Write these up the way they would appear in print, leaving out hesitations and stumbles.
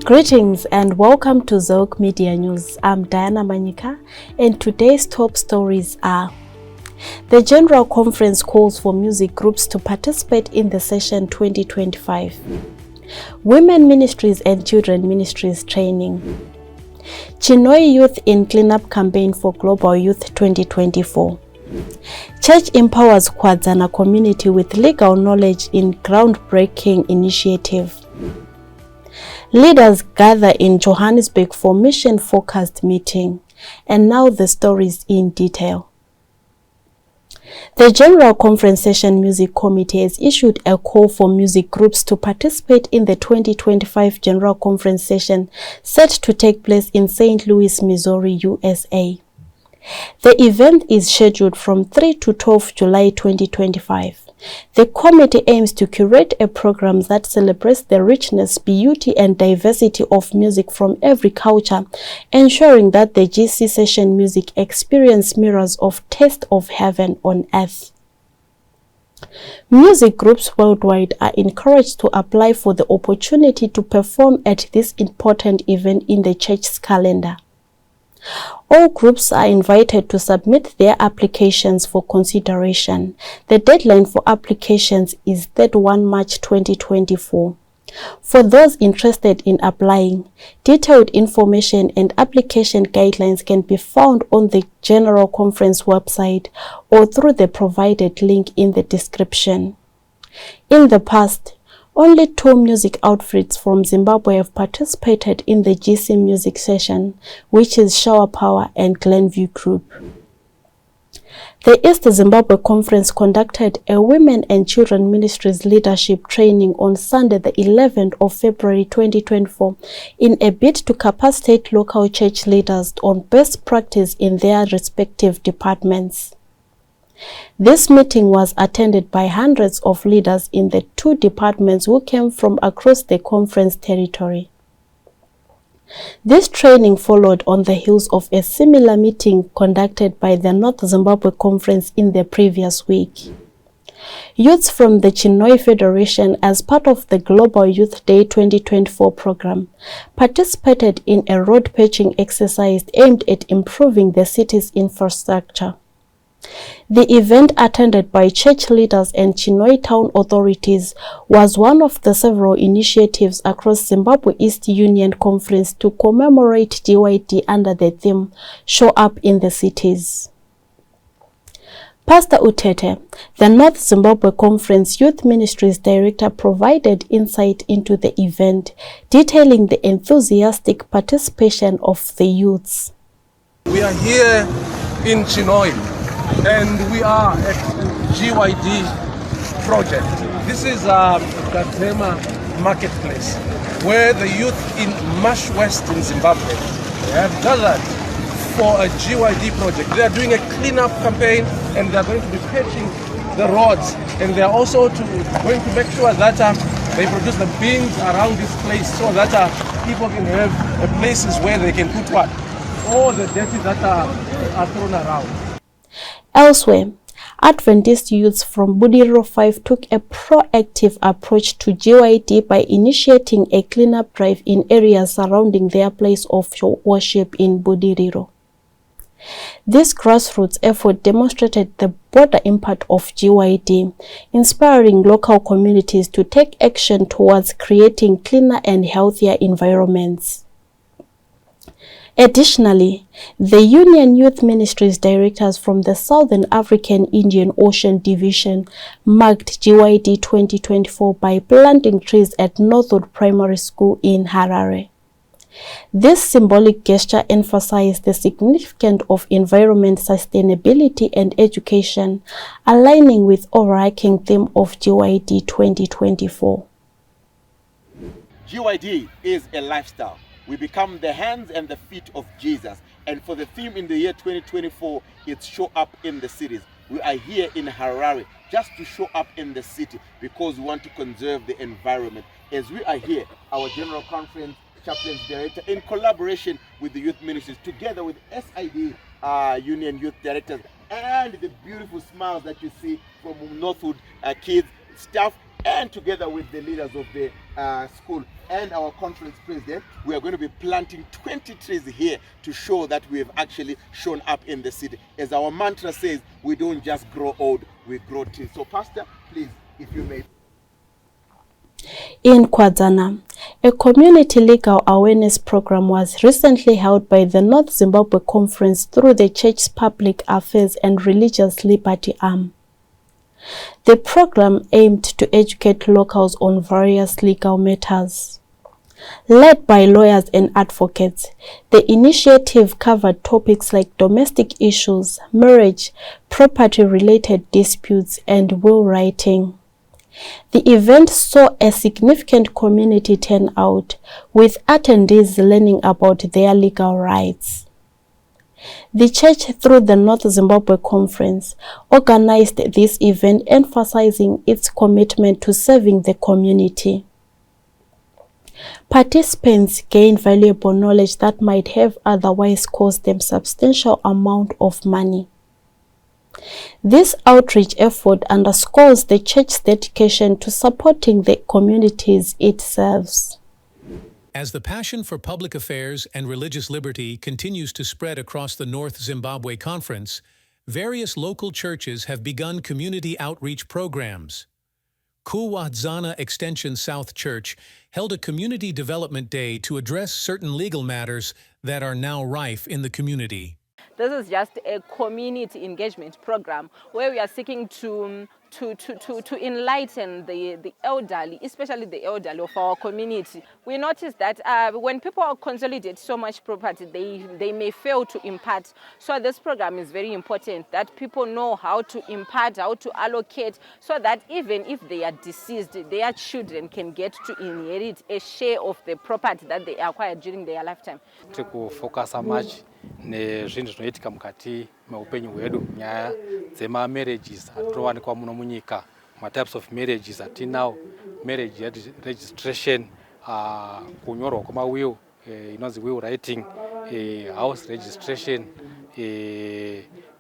Greetings and welcome to ZEUC Media News. I'm Diana Manyika and today's top stories are: the General Conference calls for music groups to participate in the session 2025. Women Ministries and Children Ministries training. Chinoi Youth in Cleanup Campaign for Global Youth 2024. Church empowers Kwadzana community with legal knowledge in groundbreaking initiative. Leaders gather in Johannesburg for mission-focused meeting. And now the stories in detail. The General Conference Session Music Committee has issued a call for music groups to participate in the 2025 General Conference Session set to take place in St. Louis, Missouri, USA. The event is scheduled from 3 to 12 July 2025. The committee aims to curate a program that celebrates the richness, beauty, and diversity of music from every culture, ensuring that the GC session music experience mirrors of taste of heaven on earth. Music groups worldwide are encouraged to apply for the opportunity to perform at this important event in the church's calendar. All groups are invited to submit their applications for consideration. The deadline for applications is 31 March 2024. For those interested in applying, detailed information and application guidelines can be found on the General Conference website or through the provided link in the description. In the past, only 2 music outfits from Zimbabwe have participated in the GC music session, which is Shower Power and Glenview Group. The East Zimbabwe Conference conducted a Women and Children Ministries leadership training on Sunday, the 11th of February 2024, in a bid to capacitate local church leaders on best practice in their respective departments. This meeting was attended by hundreds of leaders in the 2 departments who came from across the conference territory. This training followed on the heels of a similar meeting conducted by the North Zimbabwe Conference in the previous week. Youths from the Chinoi Federation, as part of the Global Youth Day 2024 program, participated in a road patching exercise aimed at improving the city's infrastructure. The event, attended by church leaders and Chinoi town authorities, was one of the several initiatives across Zimbabwe East Union Conference to commemorate GYD under the theme "Show Up in the Cities." Pastor Utete, the North Zimbabwe Conference Youth Ministries Director, provided insight into the event, detailing the enthusiastic participation of the youths. We are here in Chinoi, and we are at GYD project. This is Gadzema marketplace, where the youth in Mash West in Zimbabwe have gathered for a GYD project. They are doing a cleanup campaign, and they are going to be patching the roads, and they are also going to make sure that they produce the bins around this place so that people can have places where they can put all the dirty that are thrown around. Elsewhere, Adventist youths from Budiriro 5 took a proactive approach to GYD by initiating a cleanup drive in areas surrounding their place of worship in Budiriro. This grassroots effort demonstrated the broader impact of GYD, inspiring local communities to take action towards creating cleaner and healthier environments. Additionally, the Union Youth Ministries directors from the Southern African Indian Ocean Division marked GYD 2024 by planting trees at Northwood Primary School in Harare. This symbolic gesture emphasized the significance of environment sustainability and education, aligning with the overarching theme of GYD 2024. GYD is a lifestyle. We become the hands and the feet of Jesus. And for the theme in the year 2024, it's Show Up in the Cities. We are here in Harare just to show up in the city because we want to conserve the environment. As we are here, our General Conference Chaplains Director, in collaboration with the Youth Ministries, together with SID Union Youth Directors, and the beautiful smiles that you see from Northwood kids, staff, and together with the leaders of the school, and our conference president, we are going to be planting 20 trees here to show that we have actually shown up in the city. As our mantra says, we don't just grow old, we grow trees. So Pastor, please, if you may. In Kwadzana, a community legal awareness program was recently held by the North Zimbabwe Conference through the Church's Public Affairs and Religious Liberty arm. The program aimed to educate locals on various legal matters. Led by lawyers and advocates, the initiative covered topics like domestic issues, marriage, property-related disputes, and will writing. The event saw a significant community turnout, with attendees learning about their legal rights. The Church, through the North Zimbabwe Conference, organized this event, emphasizing its commitment to serving the community. Participants gained valuable knowledge that might have otherwise cost them substantial amount of money. This outreach effort underscores the Church's dedication to supporting the communities it serves. As the passion for public affairs and religious liberty continues to spread across the North Zimbabwe Conference, various local churches have begun community outreach programs. Kwadzana Extension South Church held a community development day to address certain legal matters that are now rife in the community. This is just a community engagement program where we are seeking to enlighten the elderly, especially the elderly of our community. We noticed that when people consolidate so much property, they may fail to impart. So this program is very important, that people know how to impart, how to allocate, so that even if they are deceased, their children can get to inherit a share of the property that they acquired during their lifetime. To focus much nezvinhu zvinoitika mukati meupenyu hwedu, nyaya dzema-marriages atinowanikwa muno munyika, types of marriages atinawo, marriage registration, kunyorwa kwema-will, inonzi will writing, house registration,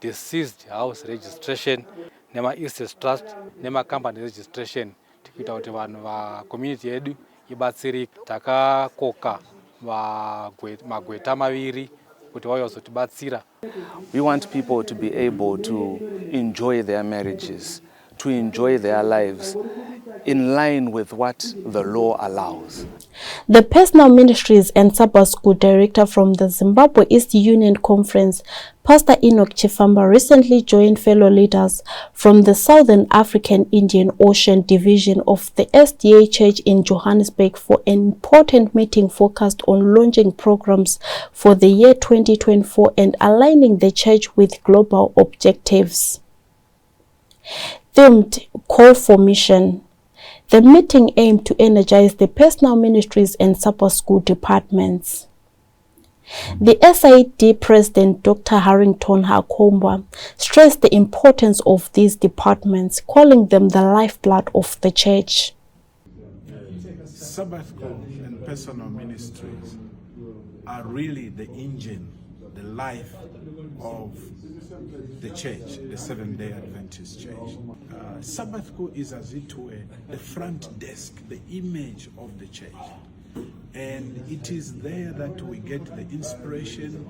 deceased house registration, nema-estate trust, nema-company registration, tikuita kuti vanhu va-community yedu ibatsirike. Takakoka magweta maviri. We want people to be able to enjoy their marriages, to enjoy their lives in line with what the law allows. The Personal Ministries and Sabbath School Director from the Zimbabwe East Union Conference, Pastor Enoch Chifamba, recently joined fellow leaders from the Southern African Indian Ocean Division of the SDA Church in Johannesburg for an important meeting focused on launching programs for the year 2024 and aligning the church with global objectives. Themed Call for Mission. The meeting aimed to energize the personal ministries and Sabbath school departments. The SID President Dr. Harrington Hakomba stressed the importance of these departments, calling them the lifeblood of the church. Sabbath school and personal ministries are really the engine, the life of the church, the Seventh-day Adventist Church. Sabbath school is, as it were, the front desk, the image of the church. And it is there that we get the inspiration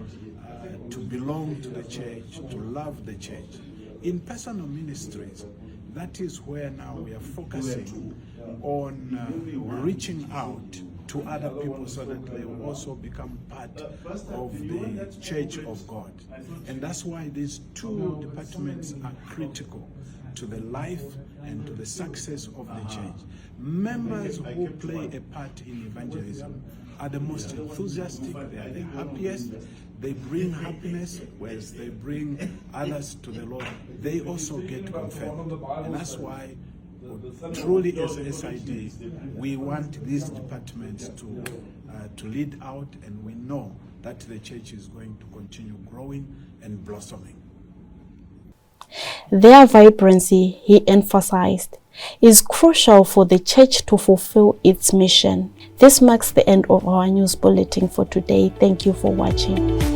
to belong to the church, to love the church. In personal ministries, that is where now we are focusing on reaching out to other people so that they will also become part of the Church of God. And that's why these two departments are critical to the life and to the success of the church. Members who play a part in evangelism are the most enthusiastic, they are the happiest, they bring happiness, whereas they bring others to the Lord, they also get confirmed. And that's why truly as SID, we want these departments to lead out, and we know that the church is going to continue growing and blossoming. Their vibrancy, he emphasized, is crucial for the church to fulfill its mission. This marks the end of our news bulletin for today. Thank you for watching.